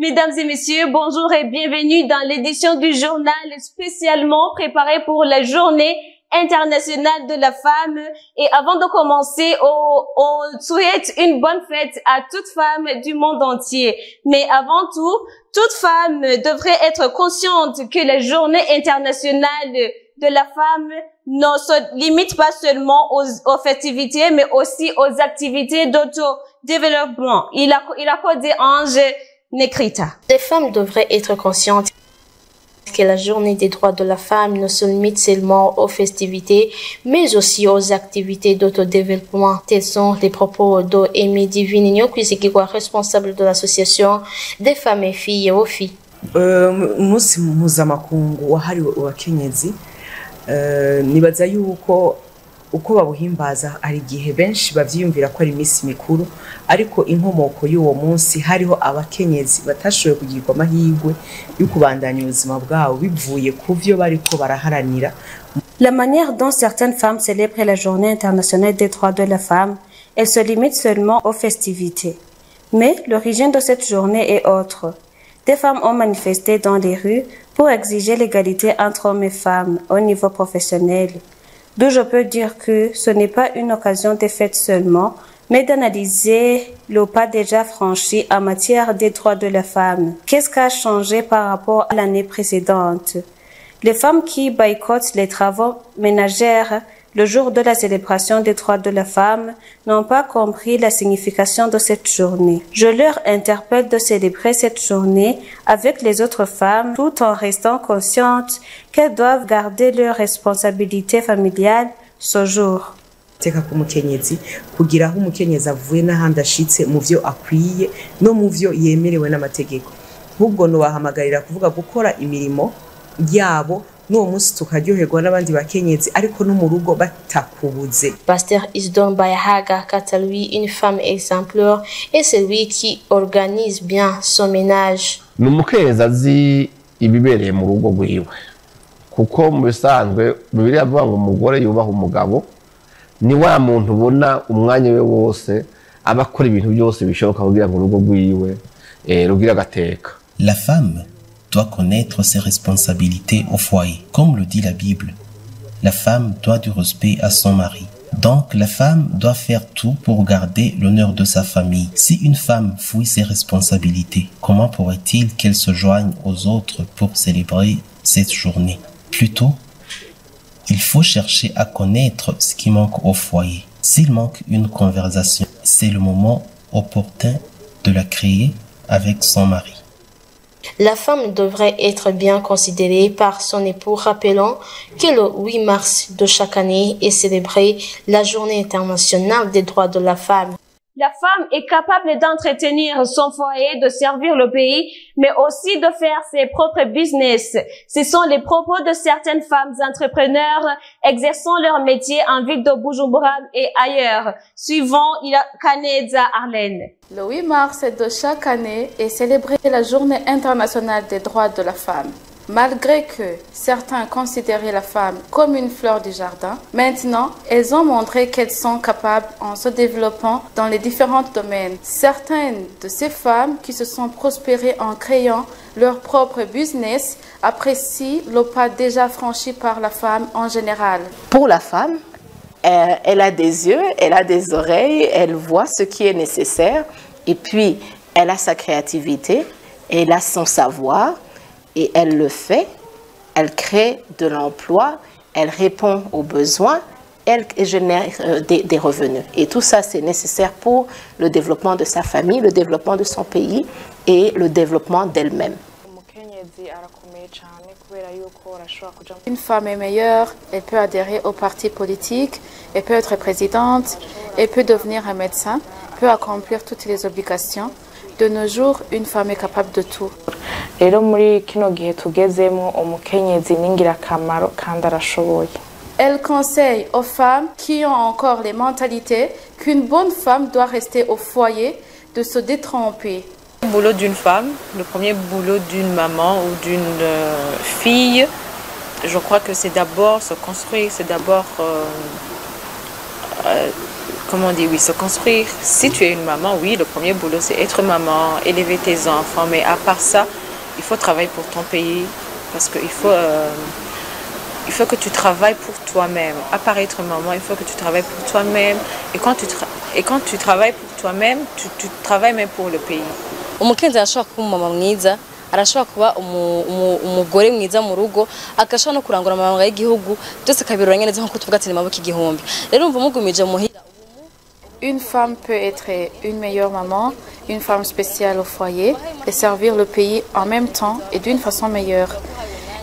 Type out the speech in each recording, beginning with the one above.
Mesdames et messieurs, bonjour et bienvenue dans l'édition du journal spécialement préparée pour la journée internationale de la femme. Et avant de commencer, on souhaite une bonne fête à toutes femmes du monde entier. Mais avant tout, toute femme devrait être consciente que la journée internationale de la femme ne se limite pas seulement aux festivités, mais aussi aux activités d'autodéveloppement. Il a codé Ange Nekrita. Les femmes devraient être conscientes que la journée des droits de la femme ne se limite seulement aux festivités, mais aussi aux activités d'autodéveloppement. Tels sont les propos de Amy Divine Nyokwizigirwa, responsable de l'association des femmes et filles aux filles. Umunsi mpuzamakungu wahariwe abakenyezi nibaza yuko uko babuhimbaza ari gihe benshi bavyiyumvira ko ari imisi mikuru, ariko inkomoko y'uwo munsi hariho abakenyezi batashoboye kugirwa amahirwe yo kubandanya ubuzima bwabo bivuye kuvyo bariko baraharanira. La manière dont certaines femmes célèbrent la journée internationale des droits de la femme, elle se limite seulement aux festivités. Mais l'origine de cette journée est autre. Des femmes ont manifesté dans les rues pour exiger l'égalité entre hommes et femmes au niveau professionnel. D'où je peux dire que ce n'est pas une occasion de fête seulement, mais d'analyser le pas déjà franchi en matière des droits de la femme. Qu'est-ce qui a changé par rapport à l'année précédente? Les femmes qui boycottent les travaux ménagères le jour de la célébration des droits de la femme n'ont pas compris la signification de cette journée. Je leur interpelle de célébrer cette journée avec les autres femmes tout en restant conscientes qu'elles doivent garder leurs responsabilités familiales ce jour. Teka kumukenyezi kugira aho umukenyezi avuye n'ahandi ashitse mu vyo akwiye no mu vyo yemerewe n'amategeko. Ahubwo no bahamagarira kuvuga gukora imirimo yabo n'uwo munsi tukaryoherwa n'abandi bakenyezi ariko no mu rugo batakubuze. Pasteur Isdon Bayahaga, quant à lui, une femme exemplaire et celui qui organise bien son ménage. N'umukenyezi azi ibibereye mu rugo rwiwe, kuko mu bisanzwe Bibiliya ivuga ngo umugore yubaha umugabo, ni wa muntu ubona umwanya we wose aba akora ibintu byose bishoboka kugira ngo urugo rwiwe rugira agateka. La femme doit connaître ses responsabilités au foyer. Comme le dit la Bible, la femme doit du respect à son mari. Donc la femme doit faire tout pour garder l'honneur de sa famille. Si une femme fouille ses responsabilités, comment pourrait-il qu'elle se joigne aux autres pour célébrer cette journée? Plutôt, il faut chercher à connaître ce qui manque au foyer. S'il manque une conversation, c'est le moment opportun de la créer avec son mari. La femme devrait être bien considérée par son époux, rappelant que le 8 mars de chaque année est célébrée la journée internationale des droits de la femme. La femme est capable d'entretenir son foyer, de servir le pays, mais aussi de faire ses propres business. Ce sont les propos de certaines femmes entrepreneurs exerçant leur métier en ville de Bujumbura et ailleurs, suivant Kaneza Arlène. Le 8 mars de chaque année est célébrée la journée internationale des droits de la femme. Malgré que certains considéraient la femme comme une fleur du jardin, maintenant, elles ont montré qu'elles sont capables en se développant dans les différents domaines. Certaines de ces femmes qui se sont prospérées en créant leur propre business apprécient le pas déjà franchi par la femme en général. Pour la femme, elle a des yeux, elle a des oreilles, elle voit ce qui est nécessaire et puis elle a sa créativité, elle a son savoir. Et elle le fait, elle crée de l'emploi, elle répond aux besoins, elle génère des revenus. Et tout ça, c'est nécessaire pour le développement de sa famille, le développement de son pays et le développement d'elle-même. Une femme est meilleure, elle peut adhérer au parti politique, elle peut être présidente, elle peut devenir un médecin, peut accomplir toutes les obligations. De nos jours, une femme est capable de tout. Elle conseille aux femmes qui ont encore les mentalités qu'une bonne femme doit rester au foyer, de se détromper. Le boulot d'une femme, le premier boulot d'une maman ou d'une fille, je crois que c'est d'abord se construire, c'est d'abord comment on dit, oui, se construire. Si tu es une maman, oui, le premier boulot, c'est être maman, élever tes enfants. Mais à part ça, il faut travailler pour ton pays parce qu'il faut que tu travailles pour toi-même. À part être maman, il faut que tu travailles pour toi-même. Et quand tu travailles pour toi-même, tu travailles même pour le pays. Umukenzi arashobora kuba umumama mwiza, arashobora kuba umugore mwiza mu rugo, agashobora no kurangura amabanga y'igihugu, byose akabirora neza nkuko tuvuga ati ni maboko igihumbi. Rero umva mugumije muhira. Une femme peut être une meilleure maman, une femme spéciale au foyer et servir le pays en même temps et d'une façon meilleure.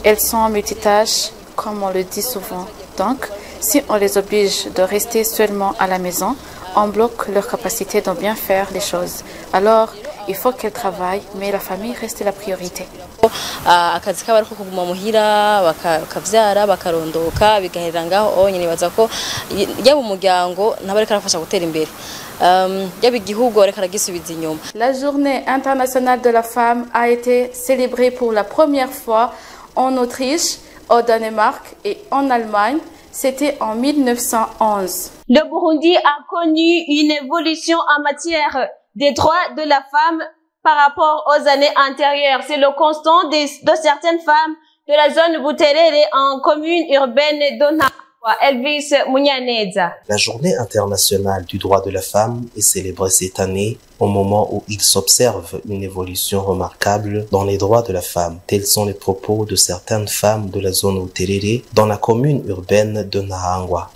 Elles sont multitâches, comme on le dit souvent. Donc, si on les oblige de rester seulement à la maison, on bloque leur capacité de bien faire les choses. Alors, il faut qu'elles travaillent, mais la famille reste la priorité. Akazi k'abari ko kuguma muhira bakavyara bakarondoka bigaherera ngaho nyine baza ko yaba umuryango ntabari karafasha gutera imbere yaba igihugu ariko aragisubiza inyuma. La journée internationale de la femme a été célébrée pour la première fois en Autriche, au Danemark et en Allemagne. C'était en 1911. Le Burundi a connu une évolution en matière des droits de la femme par rapport aux années antérieures. C'est le constat de certaines femmes de la zone Buterere en commune urbaine d'Ona. Elvis Munyaneza. La journée internationale du droit de la femme est célébrée cette année au moment où il s'observe une évolution remarquable dans les droits de la femme. Tels sont les propos de certaines femmes de la zone Buterere dans la commune urbaine de Nahangwa.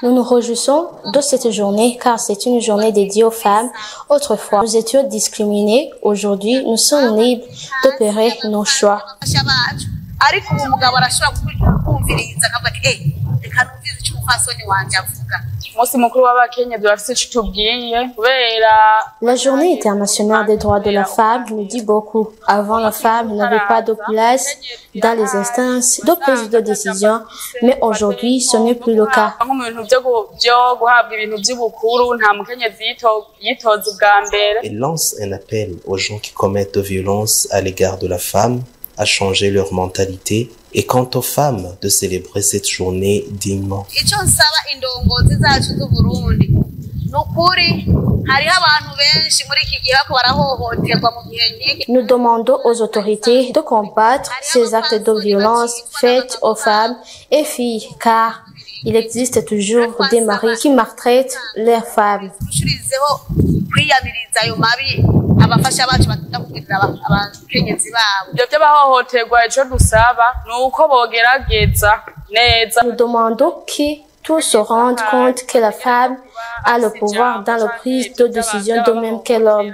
Nous nous réjouissons de cette journée car c'est une journée dédiée aux femmes. Autrefois, nous étions discriminés. Aujourd'hui, nous sommes libres d'opérer nos choix. La journée internationale des droits de la femme nous dit beaucoup. Avant, la femme n'avait pas de place dans les instances de prise de décision, mais aujourd'hui, ce n'est plus le cas. Elle lance un appel aux gens qui commettent de violences à l'égard de la femme à changer leur mentalité et quant aux femmes de célébrer cette journée dignement. Nous demandons aux autorités de combattre ces actes de violence faits aux femmes et filles car il existe toujours des maris qui maltraitent leurs femmes. Nous demandons que tous se rendent compte que la femme a le pouvoir dans la prise de décision de même que l'homme.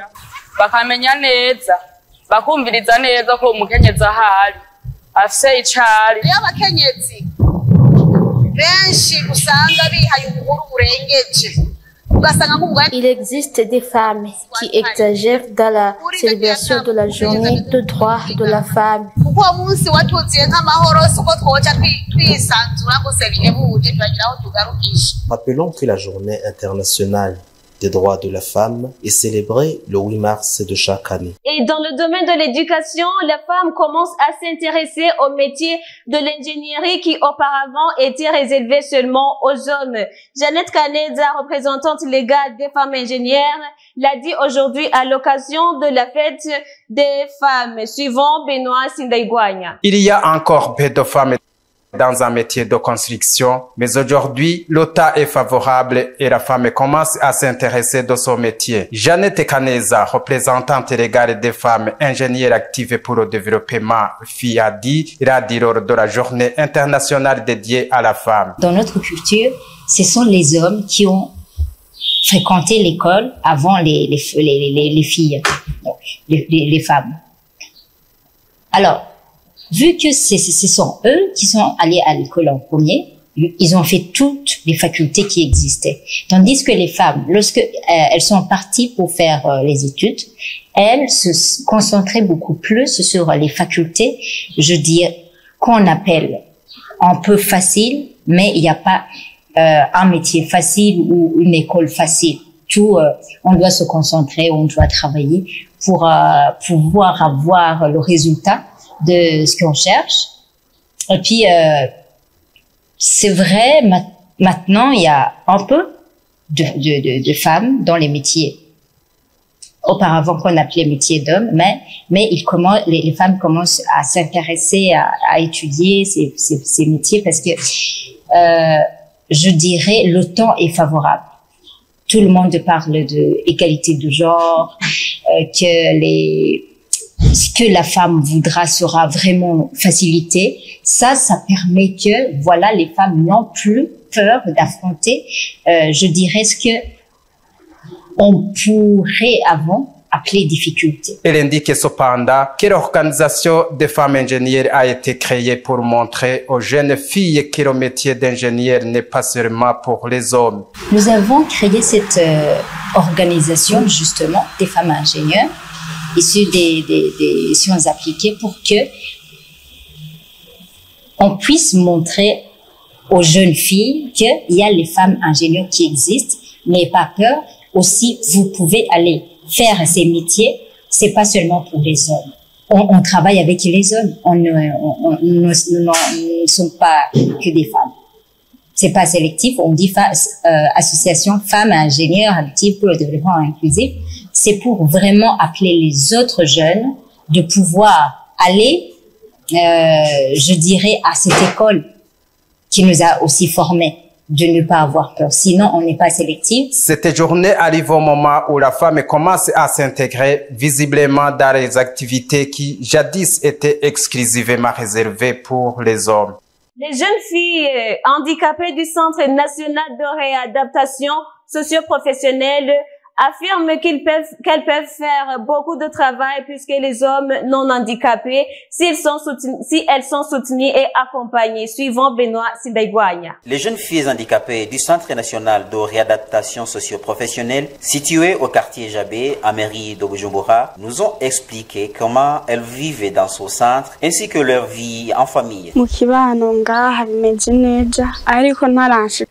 Il existe des femmes qui exagèrent dans la célébration de la journée de droit de la femme. Rappelons que la journée internationale des droits de la femme est célébrée le 8 mars de chaque année. Et dans le domaine de l'éducation, la femme commence à s'intéresser au métier de l'ingénierie qui auparavant était réservé seulement aux hommes. Jeannette Kaneza, représentante légale des femmes ingénieures, l'a dit aujourd'hui à l'occasion de la fête des femmes, suivant Benoît Sindaïguanya. Il y a encore peu de femmes dans un métier de construction, mais aujourd'hui, l'état est favorable et la femme commence à s'intéresser de son métier. Jeannette Kaneza, représentante légale des femmes ingénieures actives pour le développement, a dit lors de la journée internationale dédiée à la femme. Dans notre culture, ce sont les hommes qui ont fréquenté l'école avant les filles, donc les femmes. Alors, vu que ce sont eux qui sont allés à l'école en premier, ils ont fait toutes les facultés qui existaient. Tandis que les femmes, lorsque elles sont parties pour faire les études, elles se concentraient beaucoup plus sur les facultés, je dis, qu'on appelle un peu facile, mais il n'y a pas un métier facile ou une école facile. Tout, on doit se concentrer, on doit travailler pour pouvoir avoir le résultat de ce qu'on cherche. Et puis, c'est vrai, maintenant, il y a un peu de femmes dans les métiers. Auparavant, qu'on appelait métier d'hommes, mais les femmes commencent à s'intéresser, à étudier ces métiers parce que, je dirais, le temps est favorable. Tout le monde parle de égalité de genre, ce que la femme voudra sera vraiment facilité. Ça permet que, voilà, les femmes n'ont plus peur d'affronter, je dirais, ce que on pourrait avant appeler difficulté. Elle indique cependant que l'organisation des femmes ingénieures a été créée pour montrer aux jeunes filles que le métier d'ingénieur n'est pas seulement pour les hommes. Nous avons créé cette organisation justement des femmes ingénieurs issues des sciences appliquées pour que on puisse montrer aux jeunes filles qu'il y a les femmes ingénieurs qui existent. N'ayez pas peur. Aussi, vous pouvez aller faire ces métiers. C'est pas seulement pour les hommes. On travaille avec les hommes. Nous ne sommes pas que des femmes. C'est pas sélectif. On dit association femmes ingénieurs actives pour le développement inclusif. C'est pour vraiment appeler les autres jeunes de pouvoir aller, je dirais, à cette école qui nous a aussi formés, de ne pas avoir peur. Sinon, on n'est pas sélectif. Cette journée arrive au moment où la femme commence à s'intégrer visiblement dans les activités qui jadis étaient exclusivement réservées pour les hommes. Les jeunes filles handicapées du Centre national de réadaptation socio-professionnelle affirment qu'elles peuvent faire beaucoup de travail puisque les hommes non handicapés, si elles sont soutenues et accompagnées. Suivant Benoît Sidaïgouania. Les jeunes filles handicapées du Centre national de réadaptation socio-professionnelle, situé au quartier Jabé, à mairie de Bujumbura, nous ont expliqué comment elles vivaient dans ce centre ainsi que leur vie en famille.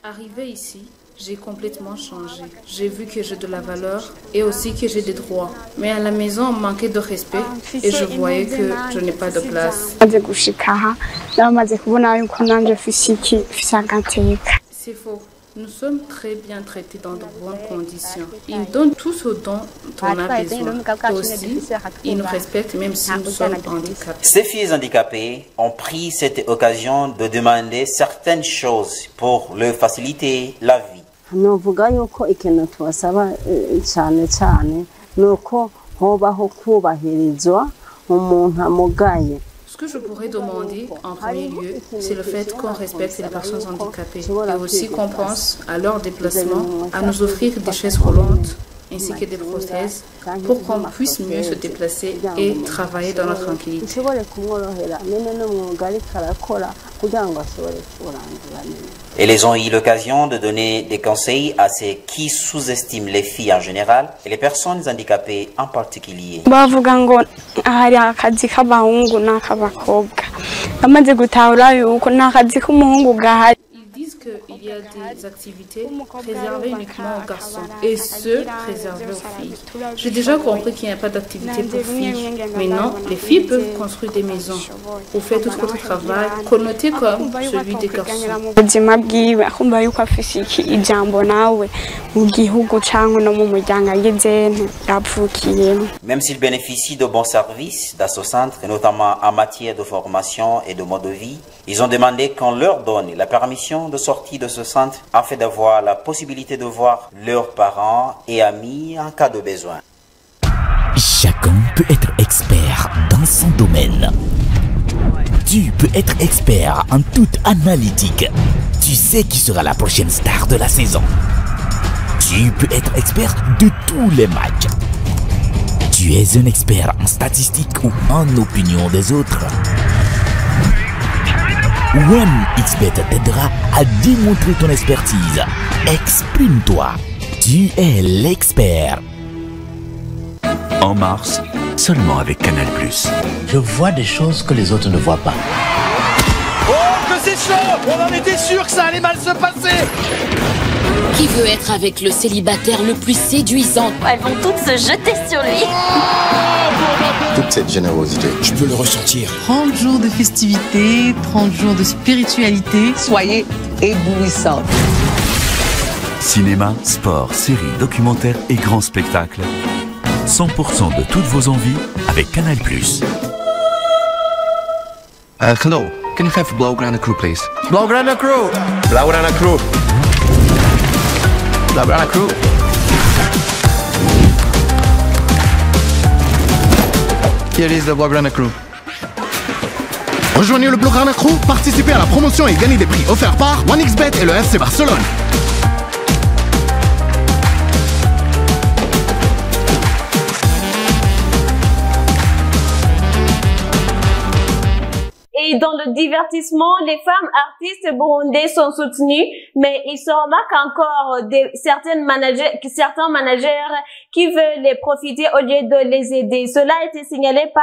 Arrivé ici, j'ai complètement changé. J'ai vu que j'ai de la valeur et aussi que j'ai des droits. Mais à la maison, on manquait de respect et je voyais que je n'ai pas de place. C'est faux. Nous sommes très bien traités dans de bonnes conditions. Ils nous donnent tout ce dont on a besoin. Aussi, ils nous respectent même si nous sommes handicapés. Ces filles handicapées ont pris cette occasion de demander certaines choses pour leur faciliter la vie. novuga yuko ikintu tubasaba cyane cyane nuko hobaho kubahirizwa umuntu amugaye. Ce que je pourrais demander en premier lieu, c'est le fait qu'on respecte les personnes handicapées et aussi qu'on pense à leur déplacement, à nous offrir des chaises roulantes ainsi que des prothèses pour qu'on puisse mieux se déplacer et travailler dans la tranquillité. Et ils ont eu l'occasion de donner des conseils à ceux qui sous-estiment les filles en général et les personnes handicapées en particulier. Ils disent qu'il y a des activités réservées uniquement aux garçons et ceux réservés aux filles. J'ai déjà compris qu'il n'y a pas d'activité pour filles. Maintenant, les filles peuvent construire des maisons ou faire tout autre travail connoté comme celui des garçons. Même s'ils bénéficient de bons services dans ce centre, notamment en matière de formation et de mode de vie, ils ont demandé qu'on leur donne la permission de sortir de ce centre afin d'avoir la possibilité de voir leurs parents et amis en cas de besoin. Chacun peut être expert dans son domaine. Tu peux être expert en toute analytique. Tu sais qui sera la prochaine star de la saison. Tu peux être expert de tous les matchs. Tu es un expert en statistiques ou en opinion des autres. OneXBet t'aidera à démontrer ton expertise. Exprime-toi. Tu es l'expert. En mars, seulement avec Canal+. Je vois des choses que les autres ne voient pas. Oh, que c'est chaud! On en était sûr que ça allait mal se passer! Qui veut être avec le célibataire le plus séduisant? Elles vont toutes se jeter sur lui. Oh, toute cette générosité. Je peux le ressentir. 30 jours de festivités, 30 jours de spiritualité. Soyez éblouissants. Cinéma, sport, séries, documentaires et grands spectacles. 100% de toutes vos envies avec Canal+. Hello, can you have Blaugrana Crew, please? Blaugrana Crew. Blaugrana Crew. Blaugrana Crew. Here is the Blaugrana Crew. Rejoignez le Blaugrana Crew, participez à la promotion et gagnez des prix offerts par 1xBet et le FC Barcelone. Et dans le divertissement, les femmes artistes burundais sont soutenues, mais il se remarque encore certains managers qui veulent les profiter au lieu de les aider. Cela a été signalé par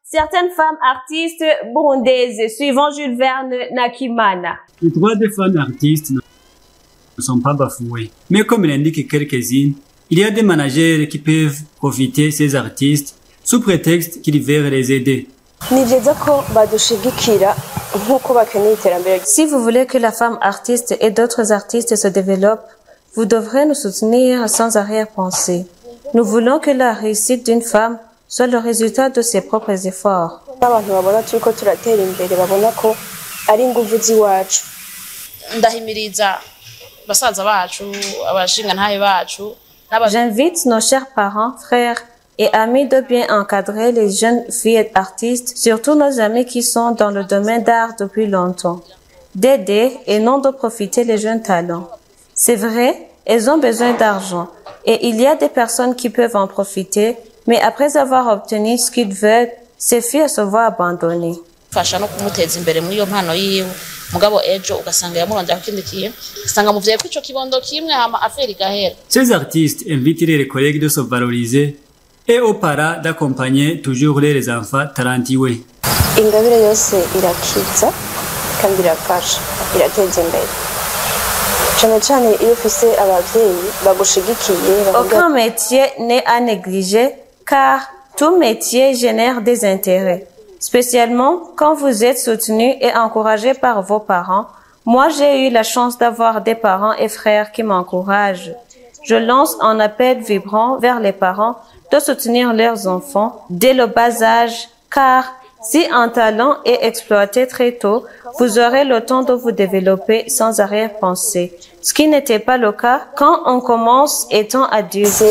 certaines femmes artistes burundaises, suivant Jules Verne Nakimana. Les droits des femmes artistes ne sont pas bafoués, mais comme l'indiquent quelques-unes, il y a des managers qui peuvent profiter de ces artistes sous prétexte qu'ils veulent les aider. Si vous voulez que la femme artiste et d'autres artistes se développent, vous devrez nous soutenir sans arrière-pensée. Nous voulons que la réussite d'une femme soit le résultat de ses propres efforts. J'invite nos chers parents, frères et amis de bien encadrer les jeunes filles artistes, surtout nos amis qui sont dans le domaine d'art depuis longtemps, d'aider et non de profiter les jeunes talents. C'est vrai, elles ont besoin d'argent et il y a des personnes qui peuvent en profiter, mais après avoir obtenu ce qu'ils veulent, ces filles se voient abandonnées. Ces artistes invitent les collègues de se valoriser et aux parents d'accompagner toujours les enfants talentueux. Aucun métier n'est à négliger car tout métier génère des intérêts. Spécialement quand vous êtes soutenu et encouragé par vos parents. Moi, j'ai eu la chance d'avoir des parents et frères qui m'encouragent. Je lance un appel vibrant vers les parents de soutenir leurs enfants dès le bas âge, car si un talent est exploité très tôt, vous aurez le temps de vous développer sans arrière-pensée. Ce qui n'était pas le cas quand on commence étant adulte.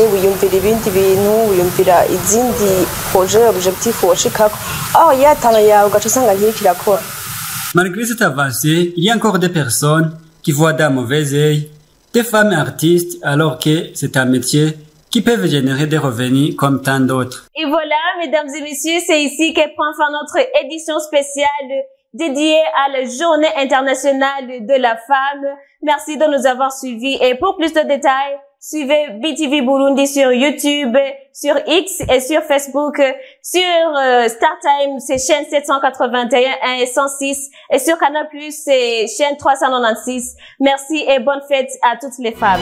Malgré cette avancée, il y a encore des personnes qui voient d'un mauvais œil des femmes artistes alors que c'est un métier qui peuvent générer des revenus comme tant d'autres. Et voilà, mesdames et messieurs, c'est ici qu'est prend fin notre édition spéciale dédiée à la Journée internationale de la femme. Merci de nous avoir suivis et pour plus de détails, suivez BTV Burundi sur YouTube, sur X et sur Facebook. Sur StarTime, c'est chaîne 781 et 106 et sur Canal+, c'est chaîne 396. Merci et bonne fête à toutes les femmes.